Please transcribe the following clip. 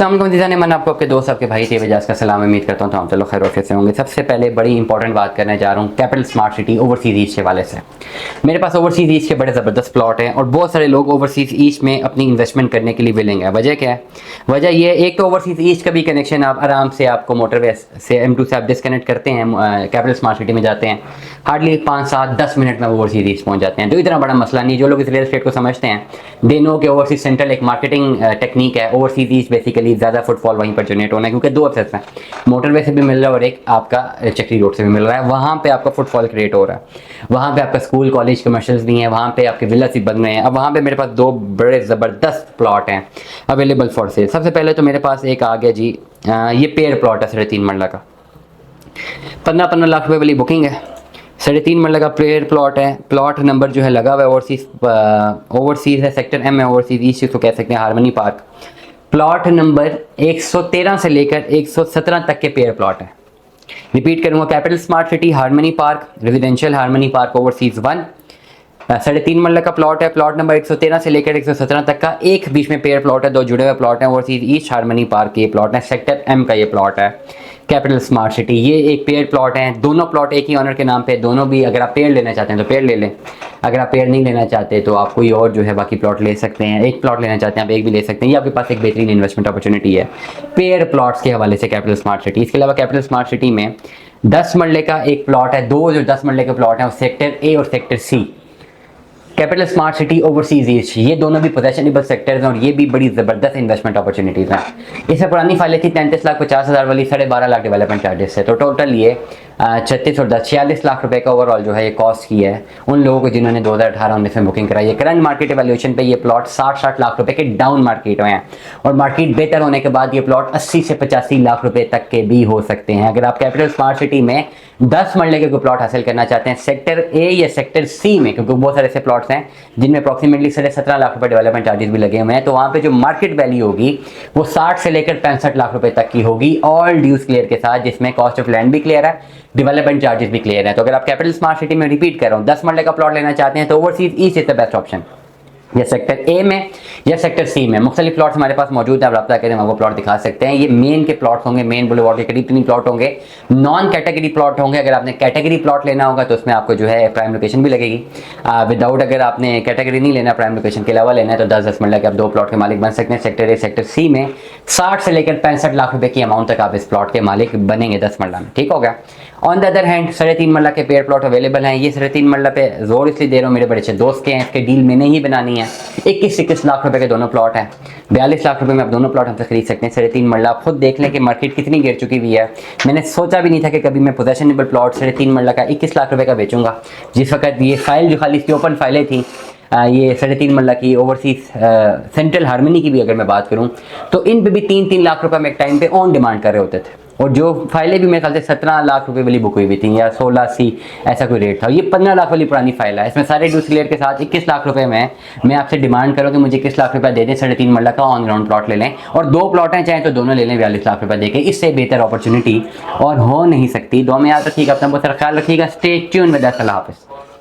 अस्सलाम वालेकुम मैं आपको आपके दोस्त आपके भाई थे एजाज का सलाम उम्मीद करता हूँ तो हम चलो खैर वैसे से होंगे। सबसे पहले बड़ी इंपॉर्टेंट बात करने जा रहा हूँ capital smart city overseas east के वाले से। मेरे पास ओवरसीज़ ईस्ट के बड़े ज़बरदस्त प्लॉट हैं और बहुत सारे लोग ओवरसीज़ ईस्ट में अपनी इन्वेस्टमेंट करने के लिए विलिंग है। वजह क्या है? वजह ये एक तो ओवरसीज़ ईस्ट का भी कनेक्शन आप आराम से आपको मोटरवे से M2 से आप डिस्कनेक्ट करते हैं, कैपिटल स्मार्ट सिटी में जाते हैं, हार्डली 5-7-10 मिनट में ओवरसीज़ ईस्ट पहुँच जाते हैं। तो इतना बड़ा मसला नहीं। जो लोग इस रियल एस्टेट को समझते हैं दे नो कि ओवरसीज़ सेंट्रल एक मार्केटिंग टेक्निक है। ओवरसीज़ ईस्ट बेसिकली ज़्यादा फुटफॉल वहीं पर जनरेट होना है क्योंकि दो एक्सेस हैं, मोटरवे से भी मिल रहा है और एक आपका चक्री रोड से भी मिल रहा है। वहाँ पे आपका फुटफॉल क्रिएट हो रहा है, वहाँ पे आपका स्कूल कॉलेज कमर्शियल्स भी हैं, वहाँ पे आपके विलास भी बन रहे हैं। अब वहाँ पे मेरे पास दो बड़े ज़बरदस्त प्लॉट हैं अवेलेबल फॉर सेल। सबसे पहले तो मेरे पास एक आ गया जी, ये पेड़ प्लॉट है 3.5 मरला का, 15-15 लाख रुपए वाली बुकिंग है। 3.5 मरला का पेड़ प्लॉट है। प्लॉट नंबर जो है लगा हुआ है ओवरसीज़ है, सेक्टर M है, ओवरसीज़ ईस्ट इसको कह सकते हैं, हारमनी पार्क। प्लॉट नंबर 113 से लेकर 117 तक के पेयर प्लॉट है। रिपीट करूंगा, capital smart city harmony park, residential harmony park overseas 1, 3.5 मरला का प्लॉट है। प्लॉट नंबर 113 से लेकर 117 तक का, एक बीच में पेयर प्लॉट है, दो जुड़े हुए प्लॉट हैं। ओवरसीज़ ईस्ट हारमनी पार्क ये प्लॉट है, सेक्टर M का ये प्लॉट है। कैपिटल स्मार्ट सिटी ये एक पेयर प्लॉट है। दोनों प्लॉट एक ही ऑनर के नाम पे, दोनों भी अगर आप पेयर लेना चाहते हैं तो पेयर ले लें, अगर आप पेयर नहीं लेना चाहते तो आप कोई और जो है बाकी प्लॉट ले सकते हैं। एक प्लॉट लेना चाहते हैं आप एक भी ले सकते हैं। ये आपके पास एक बेहतरीन इन्वेस्टमेंट अपॉर्चुनिटी है पेयर प्लॉट्स के हवाले से कैपिटल स्मार्ट सिटी। इसके अलावा कैपिटल स्मार्ट सिटी में 10 मरले का एक प्लॉट है, दो जो 10 मरले के प्लॉट हैं वो सेक्टर A और sector C। Capital smart city overseas east ये दोनों भी पोजेशनेबल सेक्टर्स हैं और ये भी बड़ी ज़बरदस्त इन्वेस्टमेंट अपॉर्चुनिटीज़ हैं। इससे पुरानी फाइलें थी 33,50,000 वाली, 12.5 लाख डेवलपमेंट चार्जेस है। तो टोटल ये 36 और 10 46 लाख रुपए का ओवरऑल जो है ये कॉस्ट की है उन लोगों को जिन्होंने 2018-19 में बुकिंग कराई है। करंट मार्केट एवैल्यूएशन पे ये प्लॉट 60-60 लाख रुपए के डाउन मार्केट में हैं और मार्केट बेहतर होने के बाद ये प्लॉट 80 से 85 लाख रुपए तक के भी हो सकते हैं। अगर आप कैपिटल स्मार्ट सिटी में 10 मरले के कोई प्लॉट हासिल करना चाहते हैं सेक्टर A या सेक्टर C में, क्योंकि बहुत सारे ऐसे प्लॉट्स हैं जिनमें अप्रॉक्सीमेटली 17.5 लाख रुपए डेवलपमेंट चार्जेस भी लगे हुए हैं, तो वहाँ पे जो मार्केट वैल्यू होगी वो 60 से लेकर 65 लाख रुपए तक की होगी, ऑल ड्यूज क्लियर के साथ, जिसमें कॉस्ट ऑफ लैंड भी क्लियर है, डेवलपमेंट चार्जेस भी क्लियर है। तो अगर आप कैपिटल स्मार्ट सिटी में, रिपीट कर रहा हूँ, 10 मरले का प्लॉट लेना चाहते हैं तो overseas east is the best option, या सेक्टर A में या सेक्टर C में। मुख्तलिफ प्लॉट्स हमारे पास मौजूद है, आप रब्ता करें, हम आपको प्लॉट दिखा सकते हैं। ये मेन के प्लॉट्स होंगे, मेन बुलेवार्ड के करीब 3 प्लॉट होंगे, नॉन कैटेगरी प्लॉट होंगे। अगर आपने कैटेगरी प्लॉट लेना होगा तो उसमें आपको जो है प्राइम लोकेशन भी लगेगी। विदाउट अगर आपने कैटेगरी नहीं लेना, प्राइम लोकेशन के अलावा लेना है तो 10-10 मरला के आप 2 प्लॉट के मालिक बन सकते हैं। सेक्टर A सेक्टर C में 60 से लेकर 65 लाख रुपए की अमाउंट तक आप इस प्लॉट के मालिक बनेंगे 10 मरला में, ठीक हो गया। ऑन द अदर हैंड 3.5 मरला के पेयर प्लॉट अवेलेबल हैं। ये 3.5 मरला पे जोर इसलिए दे रहा हूँ, मेरे बड़े अच्छे दोस्त के हैं, इसके डील मैंने ही बनानी है। 21 लाख रुपए के दोनों प्लॉट हैं, 42 लाख रुपए में आप दोनों प्लॉट हमसे खरीद सकते हैं। 3.5 मरला आप खुद देख लें कि मार्केट कितनी गिर चुकी हुई है। मैंने सोचा भी नहीं था कि कभी मैं पोजेशनेबल प्लॉट 3.5 मरला का 21 लाख रुपए का बेचूंगा। जिस वक्त ये फाइल जो खाली इसकी ओपन फाइलें थी, ये 3.5 मरला की ओवरसीज़ सेंट्रल हारमनी की भी अगर मैं बात करूं तो इन पे भी 3-3 लाख रुपए में एक टाइम पे ऑन डिमांड कर रहे होते थे और जो फाइलें भी मेरे ख्याल से 17 लाख रुपए वाली बुक हुई हुई थी या 16 ऐसा कोई रेट था। ये 15 लाख वाली पुरानी फाइल है, इसमें सारे ड्यूज क्लियर के साथ 21 लाख रुपए में मैं आपसे डिमांड करूँ कि मुझे 21 लाख रुपया दे दें, 3.5 मरला का ऑन ग्राउंड प्लॉट ले लें और 2 प्लॉट हैं चाहे तो दोनों ले लें 42 लाख रुपये देके। इससे बेहतर अपॉर्चुनिटी और हो नहीं सकती। दो में याद रखिएगा, अपना बहुत सारा ख्याल रखिएगा। Stay tune with us. अल्लाह हाफिज़।